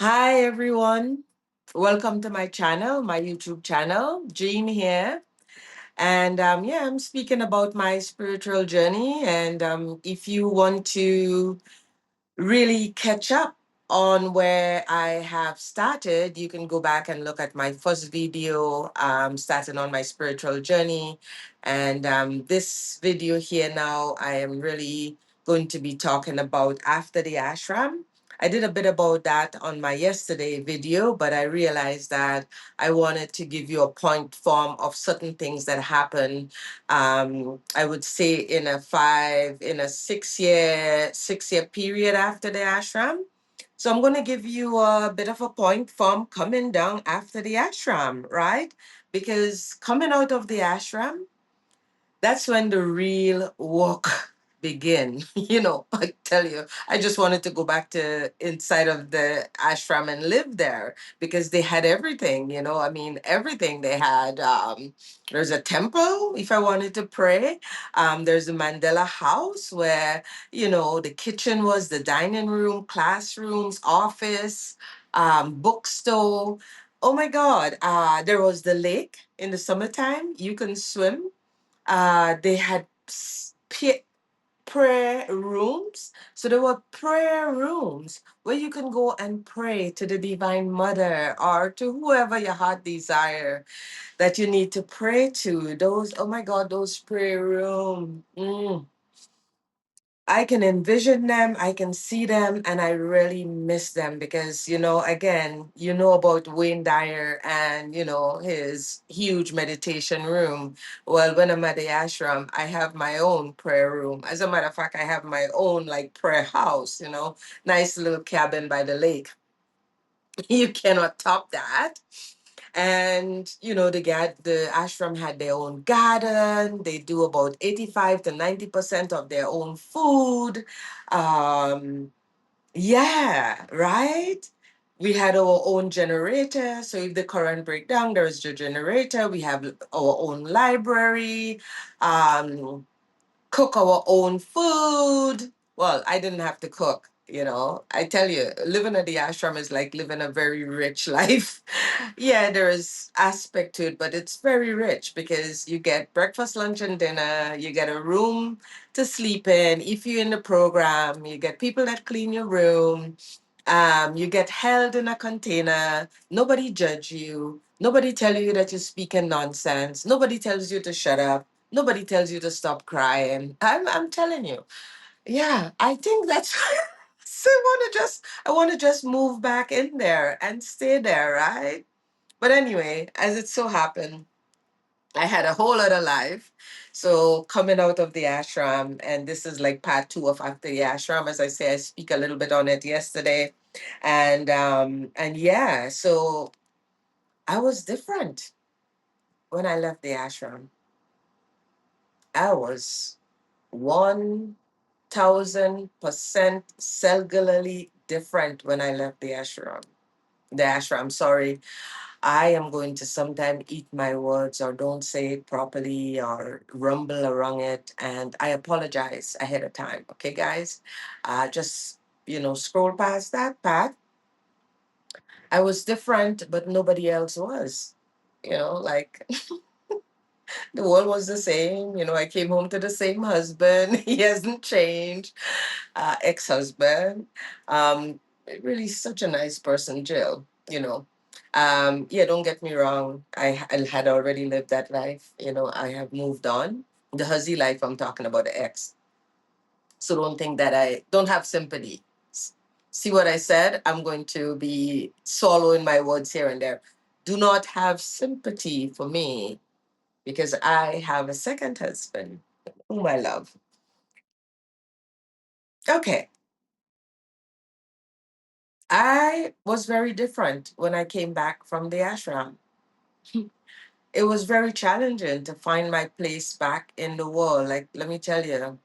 Hi, everyone. Welcome to my channel, my YouTube channel. Jean here. And yeah, I'm speaking about my spiritual journey. And if you want to really catch up on where I have started, you can go back and look at my first video, starting on my spiritual journey. And this video here now, I am really going to be talking about after the ashram. I did a bit about that on my yesterday video, but I realized that I wanted to give you a point form of certain things that happen. I would say in a 6 year period after the ashram. So I'm going to give you a bit of a point from coming down after the ashram, right? Because coming out of the ashram, that's when the real work begin. I tell you, I just wanted to go back to inside of the ashram and live there because they had everything. I mean, everything they had. There's a temple if I wanted to pray. There's a Mandela house where the kitchen was, the dining room, classrooms, office, bookstore. Oh my God. There was the lake in the summertime. You can swim. They had prayer rooms. So there were prayer rooms where you can go and pray to the Divine Mother or to whoever your heart desire that you need to pray to. Those, oh my God, those prayer rooms. I can envision them, I can see them, and I really miss them because, again, about Wayne Dyer and, his huge meditation room. Well, when I'm at the ashram, I have my own prayer room. As a matter of fact, I have my own like prayer house, nice little cabin by the lake. You cannot top that. And the ashram had their own garden. They do about 85 to 90% of their own food. um yeah, right. We had our own generator, so if the current break down, there's the generator. We have our own library. um Cook our own food. Well, I didn't have to cook, I tell you, living at the ashram is like living a very rich life. Yeah, there is aspect to it, but it's very rich because you get breakfast, lunch, and dinner. You get a room to sleep in. If you're in the program, you get people that clean your room. You get held in a container. Nobody judge you. Nobody tell you that you're speaking nonsense. Nobody tells you to shut up. Nobody tells you to stop crying. I'm telling you. Yeah, I think that's so I want to just move back in there and stay there, right? But anyway, as it so happened, I had a whole other life. So coming out of the ashram, and this is like part two of after the ashram. As I say, I speak a little bit on it yesterday. And yeah, so I was different when I left the ashram. I was 1,000% cellularly different when I left the ashram. The ashram, sorry. I am going to sometime eat my words or don't say it properly or rumble around it. And I apologize ahead of time. Okay, guys? Just, scroll past that part. I was different, but nobody else was. Like the world was the same. I came home to the same husband. He hasn't changed. Ex-husband. Really such a nice person, Jill. Yeah, don't get me wrong. I had already lived that life. I have moved on. The huzzy life I'm talking about, the ex. So don't think that I don't have sympathy. See what I said? I'm going to be swallowing my words here and there. Do not have sympathy for me because I have a second husband whom I love. Okay. I was very different when I came back from the ashram. It was very challenging to find my place back in the world. Like, let me tell you,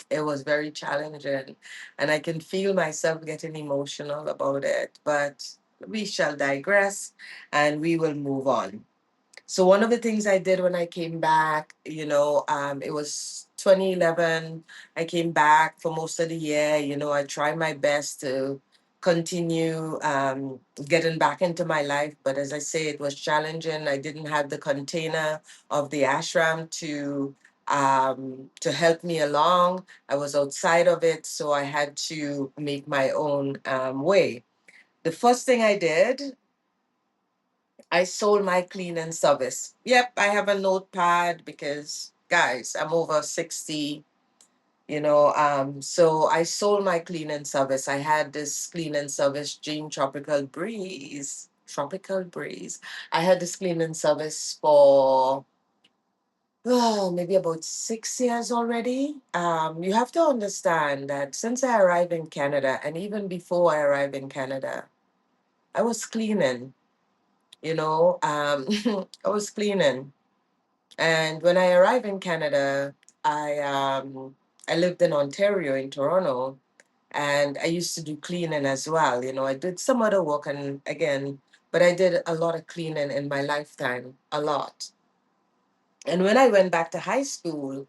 it was very challenging. And I can feel myself getting emotional about it. But we shall digress and we will move on. So, one of the things I did when I came back, it was 2011. I came back for most of the year. I tried my best to continue getting back into my life. But as I say, it was challenging. I didn't have the container of the ashram to help me along. I was outside of it, so I had to make my own way. The first thing I did, I sold my cleaning service. Yep, I have a notepad because, guys, I'm over 60, so I sold my cleaning service. I had this cleaning service, Jean Tropical Breeze. Tropical Breeze. I had this cleaning service for maybe about 6 years already. You have to understand that since I arrived in Canada, and even before I arrived in Canada, I was cleaning, I was cleaning. And when I arrived in Canada, I um, I lived in Ontario, in Toronto, and I used to do cleaning as well. I did some other work, and again, but I did a lot of cleaning in my lifetime, a lot. And when I went back to high school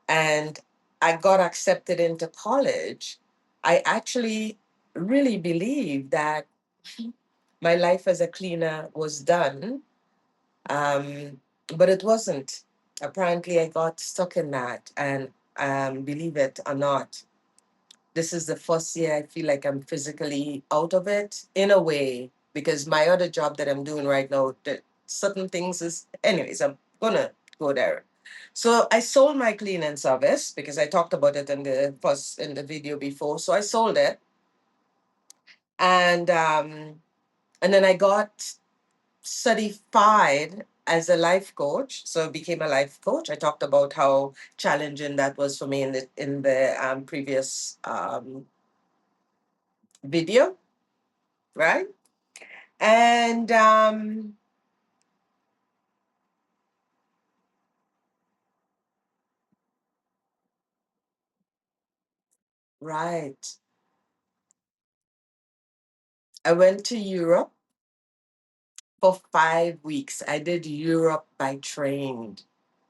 and I got accepted into college, I actually really believed that my life as a cleaner was done. Um, but it wasn't. Apparently, I got stuck in that, and believe it or not, this is the first year I feel like I'm physically out of it in a way, because my other job that I'm doing right now, that certain things is, anyways, I'm gonna go there. So I sold my cleaning service because I talked about it in the video before. So I sold it, and then I got certified as a life coach. So I became a life coach. I talked about how challenging that was for me in the previous video, right? And right, I went to Europe for 5 weeks. I did Europe by train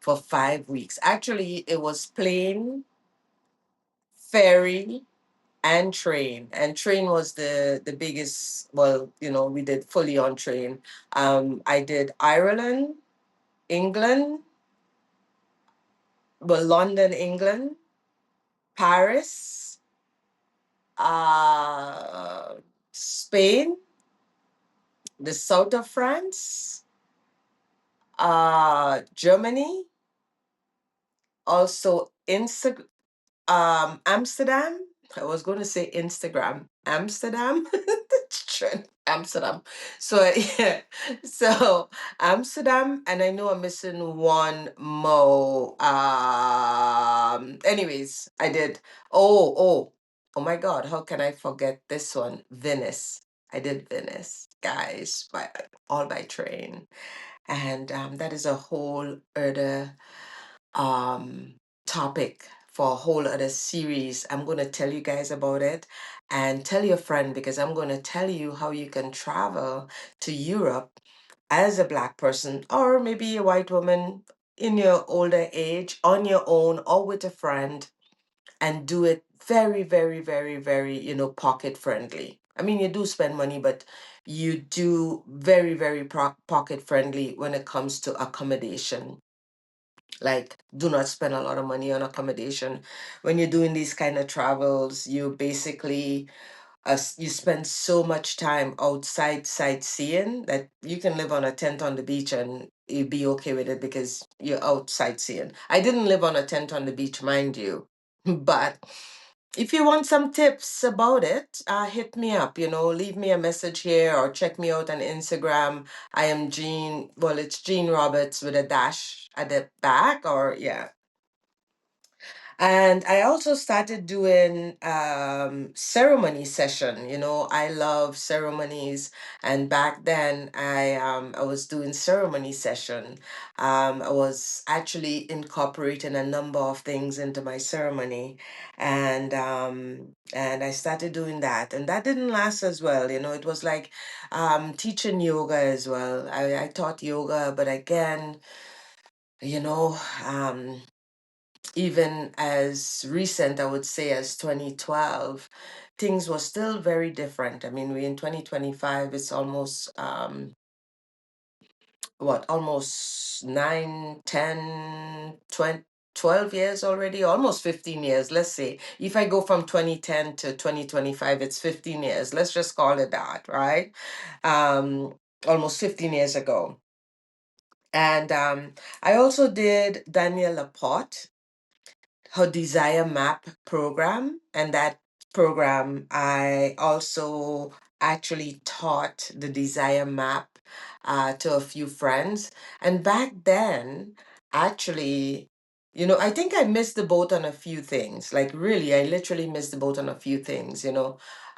for 5 weeks. Actually, it was plane, ferry, and train. And train was the biggest. Well, we did fully on train. I did Ireland, England, well, London, England, Paris, uh, Spain, the south of France, Germany, also Amsterdam. I was going to say Instagram. Amsterdam. Trend, Amsterdam. So yeah. So Amsterdam, and I know I'm missing one more. Anyways, I did. Oh my God! How can I forget this one? Venice. I did Venice, guys, all by train, and that is a whole other um, topic for a whole other series. I'm going to tell you guys about it, and tell your friend, because I'm going to tell you how you can travel to Europe as a Black person, or maybe a white woman in your older age, on your own or with a friend, and do it very, very, very, very, pocket friendly. I mean, you do spend money, but you do very, very pocket friendly when it comes to accommodation. Like, do not spend a lot of money on accommodation. When you're doing these kind of travels, you basically you spend so much time outside sightseeing that you can live on a tent on the beach and you'd be okay with it because you're out sightseeing. I didn't live on a tent on the beach, mind you, but if you want some tips about it, hit me up, leave me a message here or check me out on Instagram. I am Jean, well, it's Jean Roberts with a dash at the back, or yeah. And I also started doing ceremony session. I love ceremonies, and back then I was doing ceremony session. I was actually incorporating a number of things into my ceremony, and I started doing that, and that didn't last as well. It was like teaching yoga as well. I taught yoga, but again, you know. Even as recent, I would say, as 2012, things were still very different. I mean, we're in 2025, it's almost almost 9, 10, 20, 12 years already, almost 15 years. Let's say if I go from 2010 to 2025, it's 15 years. Let's just call it that, right? Um, Almost 15 years ago. And I also did Danielle LaPorte, her Desire Map program. And that program, I also actually taught the Desire Map to a few friends. And back then, actually, I think I missed the boat on a few things. Like, really, I literally missed the boat on a few things.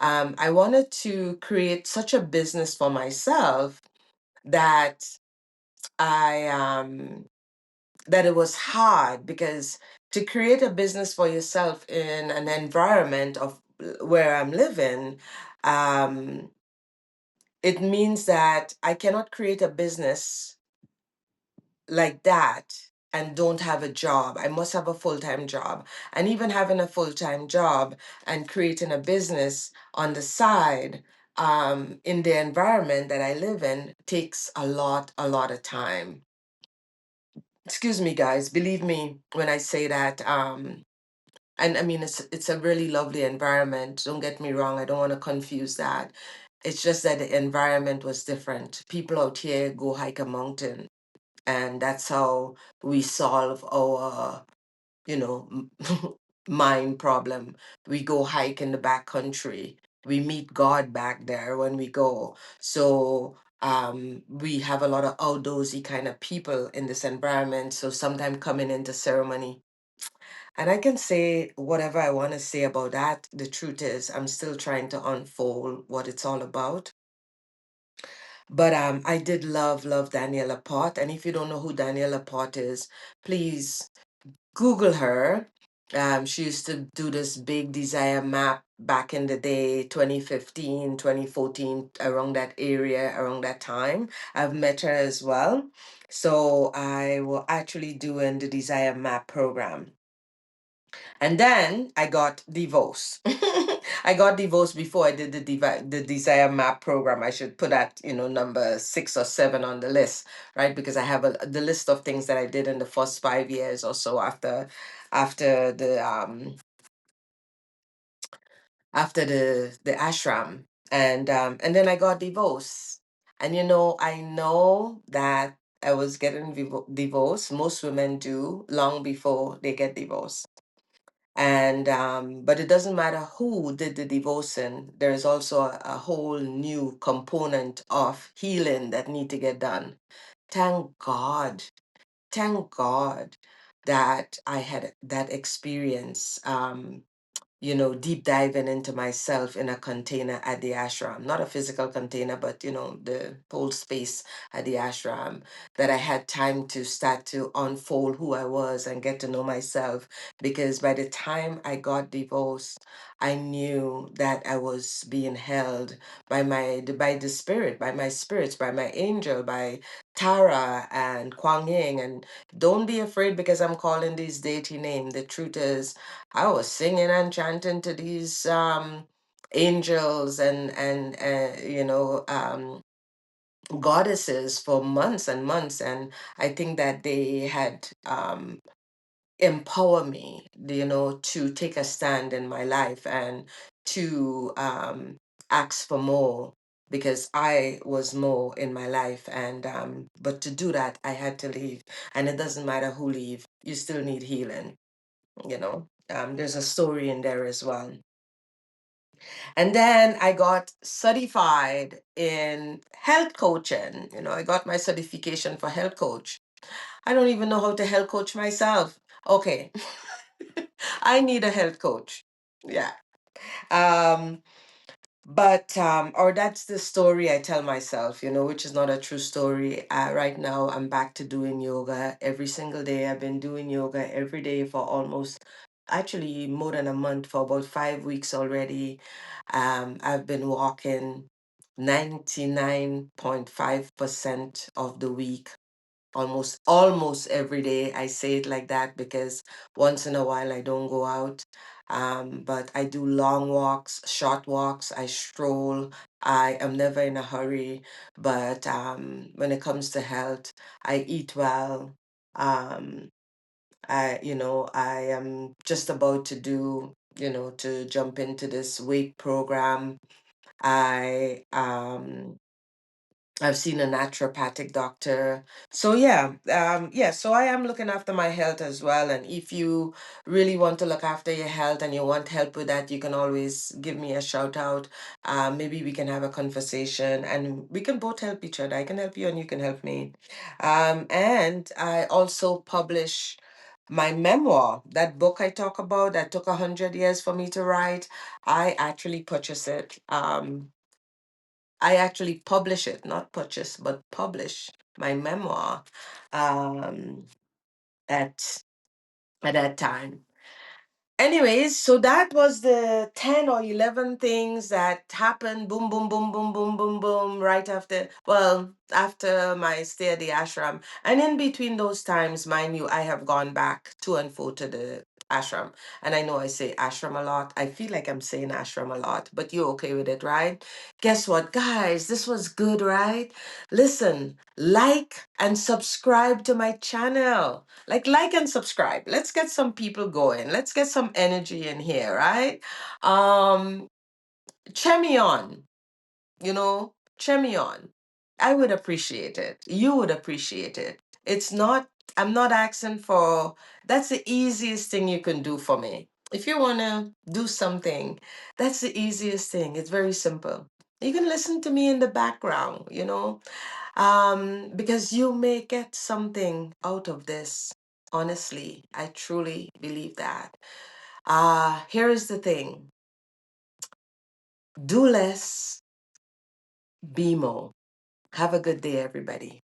I wanted to create such a business for myself that I that it was hard, because to create a business for yourself in an environment of where I'm living, um, it means that I cannot create a business like that and don't have a job. I must have a full-time job. And even having a full-time job and creating a business on the side, in the environment that I live in, takes a lot of time. Excuse me, guys, believe me when I say that. And I mean, it's a really lovely environment, don't get me wrong, I don't want to confuse that. It's just that the environment was different. People out here go hike a mountain, and that's how we solve our, you know m- mind problem. We go hike in the back country, we meet God back there when we go. So we have a lot of outdoorsy kind of people in this environment, so sometimes coming into ceremony, and I can say whatever I want to say about that. The truth is, I'm still trying to unfold what it's all about. But I did love Danielle LaPorte. And if you don't know who Danielle LaPorte is, please Google her. She used to do this big desire map back in the day, 2015, 2014, around that area, around that time. I've met her as well. So I will actually doing the desire map program. And then I got divorced. I got divorced before I did the Desire Map program. I should put that, number 6 or 7 on the list, right? Because I have the list of things that I did in the first 5 years or so after the ashram, and then I got divorced. And I know that I was getting divorced. Most women do long before they get divorced. And but it doesn't matter who did the divorcing, there is also a whole new component of healing that need to get done. Thank god thank god that I had that experience, deep diving into myself in a container at the ashram, not a physical container, but the whole space at the ashram, that I had time to start to unfold who I was and get to know myself. Because by the time I got divorced, I knew that I was being held by the spirit, by my spirits, by my angel, by Tara and Kwang Ying. And don't be afraid because I'm calling these deity name. The truth is, I was singing and chanting to these angels and goddesses for months and months, and I think that they had empower me, to take a stand in my life and to ask for more, because I was more in my life. And but to do that, I had to leave, and it doesn't matter who leave, you still need healing. There's a story in there as well. And then I got certified in health coaching. I got my certification for health coach. I don't even know how to health coach myself. Okay. I need a health coach. Yeah. Um, or that's the story I tell myself, which is not a true story. Right now, I'm back to doing yoga every single day. I've been doing yoga every day for almost, actually, more than a month, for about 5 weeks already. I've been walking 99.5% of the week almost every day. I say it like that because once in a while I don't go out. But I do long walks, short walks, I stroll. I am never in a hurry. But when it comes to health, I eat well. Um, I am just about to to jump into this weight program. I I've seen a naturopathic doctor. So yeah. So I am looking after my health as well. And if you really want to look after your health and you want help with that, you can always give me a shout out. Maybe we can have a conversation and we can both help each other. I can help you and you can help me. And I also publish my memoir, that book I talk about that took 100 years for me to write. I actually purchased it. I actually publish it, not purchase, but publish my memoir um, at at that time. Anyways, so that was the 10 or 11 things that happened. Boom, boom, boom, boom, boom, boom, boom, right after my stay at the ashram. And in between those times, mind you, I have gone back to and fro to the ashram. And I know I say ashram a lot. I feel like I'm saying ashram a lot, but you're okay with it, right? Guess what, guys? This was good, right? Listen, like and subscribe to my channel. Like and subscribe. Let's get some people going. Let's get some energy in here, right? Um, cheer me on, cheer me on. I would appreciate it. You would appreciate it. It's not, I'm not asking for, that's the easiest thing you can do for me. If you want to do something, that's the easiest thing. It's very simple. You can listen to me in the background, because you may get something out of this. Honestly, I truly believe that. Here is the thing: do less, be more. Have a good day, everybody.